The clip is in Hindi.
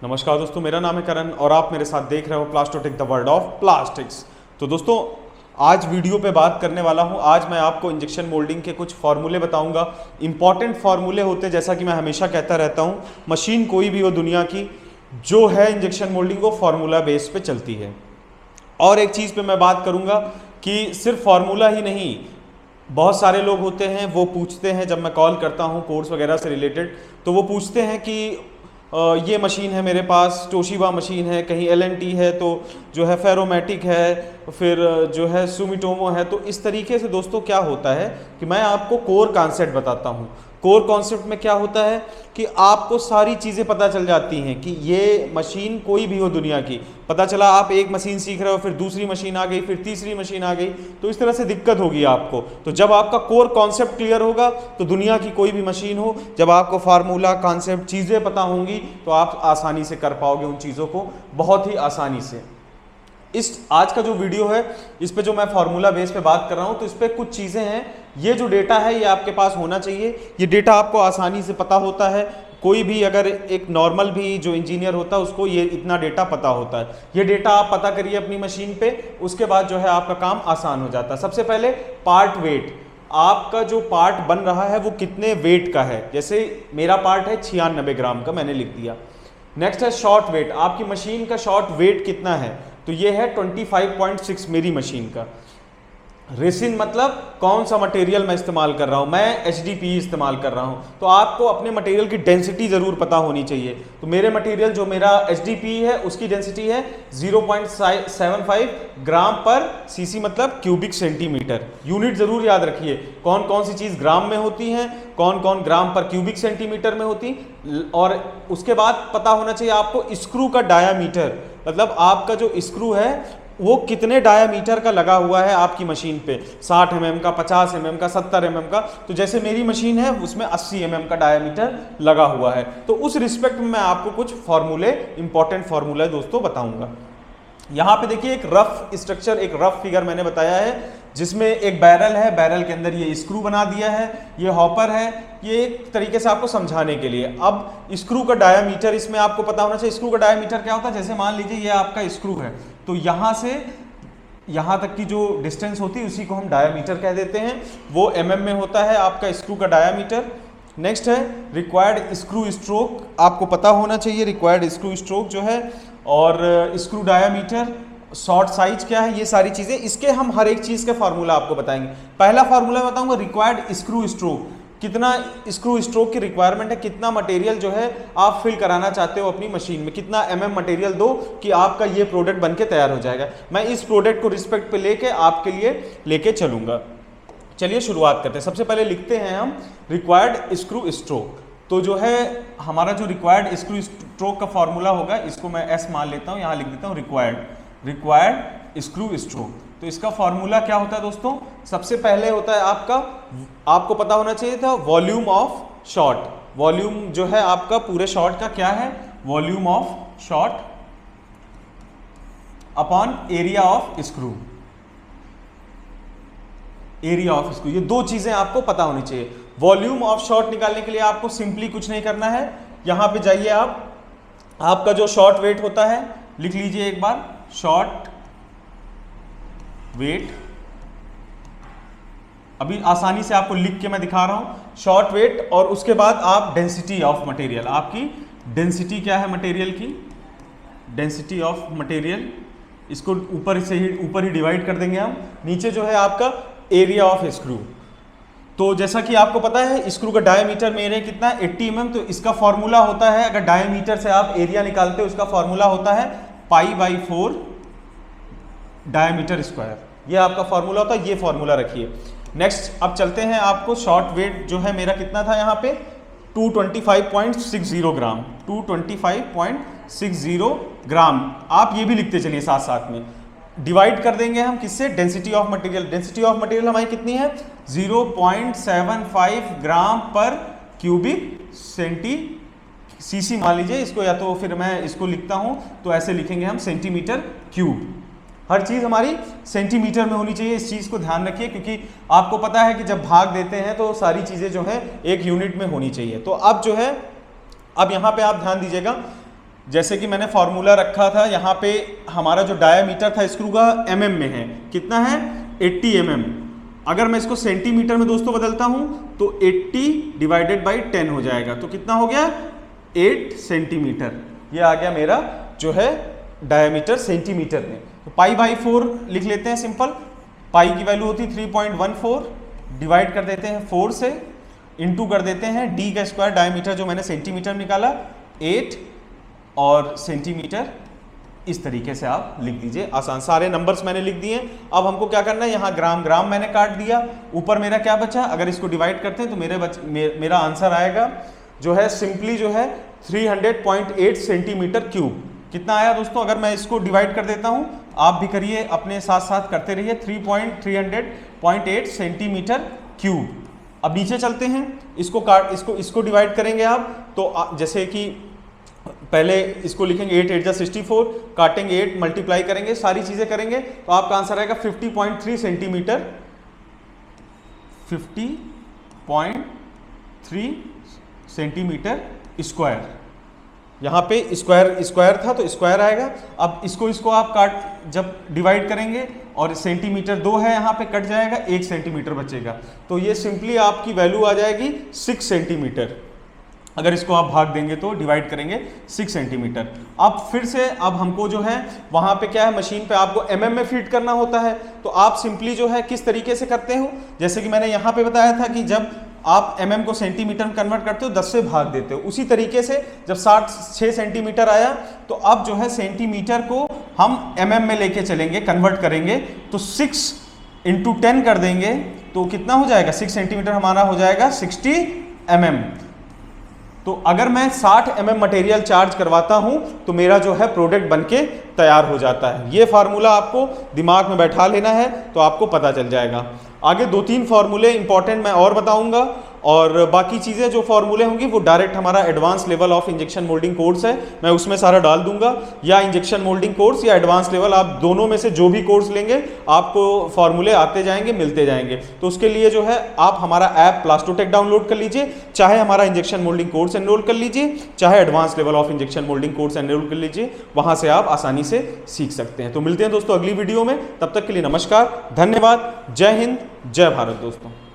नमस्कार दोस्तों, मेरा नाम है करण और आप मेरे साथ देख रहे हो प्लास्टोटेक द वर्ल्ड ऑफ प्लास्टिक्स। तो दोस्तों, आज वीडियो पे बात करने वाला हूँ। आज मैं आपको इंजेक्शन मोल्डिंग के कुछ फार्मूले बताऊंगा। इंपॉर्टेंट फार्मूले होते हैं, जैसा कि मैं हमेशा कहता रहता हूँ, मशीन कोई भी हो दुनिया की, जो है इंजेक्शन मोल्डिंग वो फार्मूला बेस पे चलती है। और एक चीज़ पे मैं बात करूँगा कि सिर्फ फार्मूला ही नहीं, बहुत सारे लोग होते हैं वो पूछते हैं, जब मैं कॉल करता हूँ कोर्स वगैरह से रिलेटेड, तो वो पूछते हैं कि ये मशीन है मेरे पास, टोशिबा मशीन है, कहीं एल&टी है, तो जो है फेरोमैटिक है, फिर जो है सुमिटोमो है। तो इस तरीके से दोस्तों क्या होता है कि मैं आपको कोर कॉन्सेप्ट बताता हूँ। कोर कॉन्सेप्ट में क्या होता है कि आपको सारी चीज़ें पता चल जाती हैं कि ये मशीन कोई भी हो दुनिया की। पता चला आप एक मशीन सीख रहे हो, फिर दूसरी मशीन आ गई, फिर तीसरी मशीन आ गई, तो इस तरह से दिक्कत होगी आपको। तो जब आपका कोर कॉन्सेप्ट क्लियर होगा तो दुनिया की कोई भी मशीन हो, जब आपको फार्मूला कॉन्सेप्ट चीज़ें पता होंगी तो आप आसानी से कर पाओगे उन चीज़ों को, बहुत ही आसानी से। इस आज का जो वीडियो है, इस पे जो मैं फार्मूला बेस पे बात कर रहा हूँ, तो इस पे कुछ चीज़ें हैं। ये जो डेटा है ये आपके पास होना चाहिए। ये डेटा आपको आसानी से पता होता है। कोई भी अगर एक नॉर्मल भी जो इंजीनियर होता है उसको ये इतना डेटा पता होता है। ये डेटा आप पता करिए अपनी मशीन पे, उसके बाद जो है आपका काम आसान हो जाता है। सबसे पहले पार्ट वेट, आपका जो पार्ट बन रहा है वो कितने वेट का है। जैसे मेरा पार्ट है 96 ग्राम का, मैंने लिख दिया। नेक्स्ट है शॉर्ट वेट, आपकी मशीन का शॉर्ट वेट कितना है, तो ये है 25.6 मेरी मशीन का। रेसिन मतलब कौन सा मटेरियल मैं इस्तेमाल कर रहा हूँ, मैं HDPE इस्तेमाल कर रहा हूँ। तो आपको अपने मटेरियल की डेंसिटी ज़रूर पता होनी चाहिए। तो मेरे मटेरियल जो मेरा HDPE है उसकी डेंसिटी है 0.75 ग्राम पर सीसी, मतलब क्यूबिक सेंटीमीटर। यूनिट ज़रूर याद रखिए, कौन कौन सी चीज़ ग्राम में होती हैं, कौन कौन ग्राम पर क्यूबिक सेंटीमीटर में होती। और उसके बाद पता होना चाहिए आपको स्क्रू का डायामीटर, मतलब आपका जो स्क्रू है वो कितने डायामीटर का लगा हुआ है आपकी मशीन पे, 60 mm का, 50 mm का, 70 mm का। तो जैसे मेरी मशीन है उसमें 80 mm का डायामीटर लगा हुआ है। तो उस रिस्पेक्ट में मैं आपको कुछ फार्मूले, इंपॉर्टेंट फार्मूले दोस्तों बताऊंगा। यहाँ पे देखिए एक रफ स्ट्रक्चर, एक रफ फिगर मैंने बताया है, जिसमें एक बैरल है, बैरल के अंदर ये स्क्रू बना दिया है, ये हॉपर है। ये एक तरीके से आपको समझाने के लिए। अब स्क्रू का डायामीटर इसमें आपको पता होना चाहिए। स्क्रू का डायामीटर क्या होता है, जैसे मान लीजिए ये आपका स्क्रू है, तो यहाँ से यहाँ तक की जो डिस्टेंस होती है उसी को हम डायामीटर कह देते हैं। वो mm में होता है आपका स्क्रू का डायामीटर। नेक्स्ट है रिक्वायर्ड स्क्रू स्ट्रोक, आपको पता होना चाहिए रिक्वायर्ड स्क्रू स्ट्रोक जो है, और स्क्रू डायामीटर, शॉर्ट साइज क्या है, ये सारी चीज़ें। इसके हम हर एक चीज़ के फार्मूला आपको बताएंगे। पहला फार्मूला बताऊंगा रिक्वायर्ड स्क्रू स्ट्रोक, कितना स्क्रू स्ट्रोक की रिक्वायरमेंट है, कितना मटेरियल जो है आप फिल कराना चाहते हो अपनी मशीन में, कितना मटेरियल दो कि आपका ये प्रोडक्ट बनके तैयार हो जाएगा। मैं इस प्रोडक्ट को रिस्पेक्ट पे लेके आपके लिए लेके चलूंगा। चलिए शुरुआत करते हैं। सबसे पहले लिखते हैं हम रिक्वायर्ड स्क्रू स्ट्रोक। तो जो है हमारा जो रिक्वायर्ड स्क्रू स्ट्रोक का फॉर्मूला होगा, इसको मैं S मान लेता हूँ, यहाँ लिख देता हूँ रिक्वायर्ड स्क्रू स्ट्रोक। तो इसका फॉर्मूला क्या होता है दोस्तों, सबसे पहले होता है आपका, आपको पता होना चाहिए था, वॉल्यूम ऑफ शॉट। वॉल्यूम जो है आपका पूरे शॉट का क्या है, volume of shot upon area of screw. Area of screw, ये दो चीजें आपको पता होनी चाहिए। वॉल्यूम ऑफ शॉट निकालने के लिए आपको सिंपली कुछ नहीं करना है, यहां पे जाइए आप, आपका जो शॉट वेट होता है लिख लीजिए एक बार, शॉट वेट। अभी आसानी से आपको लिख के मैं दिखा रहा हूं, शॉर्ट वेट, और उसके बाद आप डेंसिटी ऑफ मटेरियल, आपकी डेंसिटी क्या है मटेरियल की, डेंसिटी ऑफ मटेरियल, इसको ऊपर ही डिवाइड कर देंगे हम। नीचे जो है आपका एरिया ऑफ स्क्रू। तो जैसा कि आपको पता है स्क्रू का डायमीटर मेरे कितना है 80 mm, तो इसका फॉर्मूला होता है, अगर डायमीटर से आप एरिया निकालते हो, इसका फॉर्मूला होता है π/4 डायमीटर स्क्वायर। ये आपका फॉर्मूला होता है, ये फॉर्मूला रखिए। नेक्स्ट अब चलते हैं, आपको शॉर्ट वेट जो है मेरा कितना था यहाँ पे 225.60 ग्राम, 225.60 ग्राम। आप ये भी लिखते चलिए साथ साथ में। डिवाइड कर देंगे हम किससे, density of material. Density of material हमारी कितनी है 0.75 ग्राम पर क्यूबिक सीसी मान लीजिए इसको, या तो फिर मैं इसको लिखता हूं तो ऐसे लिखेंगे हम सेंटीमीटर क्यूब। हर चीज हमारी सेंटीमीटर में होनी चाहिए, इस चीज को ध्यान रखिए, क्योंकि आपको पता है कि जब भाग देते हैं तो सारी चीजें जो है एक यूनिट में होनी चाहिए। तो अब जो है, अब यहाँ पे आप ध्यान दीजिएगा, जैसे कि मैंने फॉर्मूला रखा था यहाँ पे, हमारा जो डायामीटर था स्क्रू का mm में है, कितना है 80 mm। अगर मैं इसको सेंटीमीटर में दोस्तों बदलता हूँ तो 80 डिवाइडेड बाई 10 हो जाएगा, तो कितना हो गया 8 सेंटीमीटर। ये आ गया मेरा जो है डायामीटर सेंटीमीटर में। तो पाई बाई 4 लिख लेते हैं सिंपल। पाई की वैल्यू होती 3.14, डिवाइड कर देते हैं 4 से, इंटू कर देते हैं डी का स्क्वायर, डायमीटर जो मैंने सेंटीमीटर निकाला 8 और सेंटीमीटर, इस तरीके से आप लिख दीजिए। आसान, सारे नंबर्स मैंने लिख दिए। अब हमको क्या करना है, यहाँ ग्राम ग्राम मैंने काट दिया, ऊपर मेरा क्या बचा, अगर इसको डिवाइड करते हैं तो मेरा आंसर आएगा जो है सिंपली जो है 300.8 सेंटीमीटर क्यूब। कितना आया दोस्तों, अगर मैं इसको डिवाइड कर देता हूँ, आप भी करिए, अपने साथ साथ करते रहिए, 300.8 सेंटीमीटर क्यूब। अब नीचे चलते हैं, इसको डिवाइड करेंगे आप, तो जैसे कि पहले इसको लिखेंगे 8 8 जा 64, काटेंगे 8, मल्टीप्लाई करेंगे, सारी चीजें करेंगे, तो आपका आंसर आएगा 50.3 सेंटीमीटर, 50.3 सेंटीमीटर स्क्वायर। यहाँ पे स्क्वायर था तो स्क्वायर आएगा। अब इसको आप जब डिवाइड करेंगे और सेंटीमीटर 2 है, यहाँ पे कट जाएगा, 1 सेंटीमीटर बचेगा, तो ये सिंपली आपकी वैल्यू आ जाएगी 6 सेंटीमीटर। अगर इसको आप भाग देंगे तो डिवाइड करेंगे 6 सेंटीमीटर। अब फिर से अब हमको जो है वहाँ पे क्या है, मशीन पे आपको mm में फीड करना होता है, तो आप सिंपली जो है किस तरीके से करते हो, जैसे कि मैंने यहाँ पे बताया था कि जब आप mm को सेंटीमीटर में कन्वर्ट करते हो 10 से भाग देते हो, उसी तरीके से जब 6 सेंटीमीटर आया तो अब जो है सेंटीमीटर को हम mm में लेके चलेंगे, कन्वर्ट करेंगे, तो 6 × 10 कर देंगे तो कितना हो जाएगा, 6 सेंटीमीटर हमारा हो जाएगा 60 mm। तो अगर मैं 60 mm मटेरियल चार्ज करवाता हूं तो मेरा जो है प्रोडक्ट बनके तैयार हो जाता है। ये फार्मूला आपको दिमाग में बैठा लेना है तो आपको पता चल जाएगा। आगे 2-3 फार्मूले इंपॉर्टेंट मैं और बताऊंगा, और बाकी चीज़ें जो फार्मूले होंगी वो डायरेक्ट हमारा advance level of injection moulding course है, मैं उसमें सारा डाल दूंगा, या इंजेक्शन मोल्डिंग कोर्स या एडवांस लेवल, आप दोनों में से जो भी कोर्स लेंगे आपको फार्मूले आते जाएंगे, मिलते जाएंगे। तो उसके लिए जो है आप हमारा ऐप प्लास्टोटेक डाउनलोड कर लीजिए, चाहे हमारा इंजेक्शन मोल्डिंग कोर्स एनरोल कर लीजिए, चाहे advance level of injection moulding course enrol कर लीजिए, वहाँ से आप आसानी से सीख सकते हैं। तो मिलते हैं दोस्तों अगली वीडियो में, तब तक के लिए नमस्कार, धन्यवाद, जय हिंद, जय भारत दोस्तों।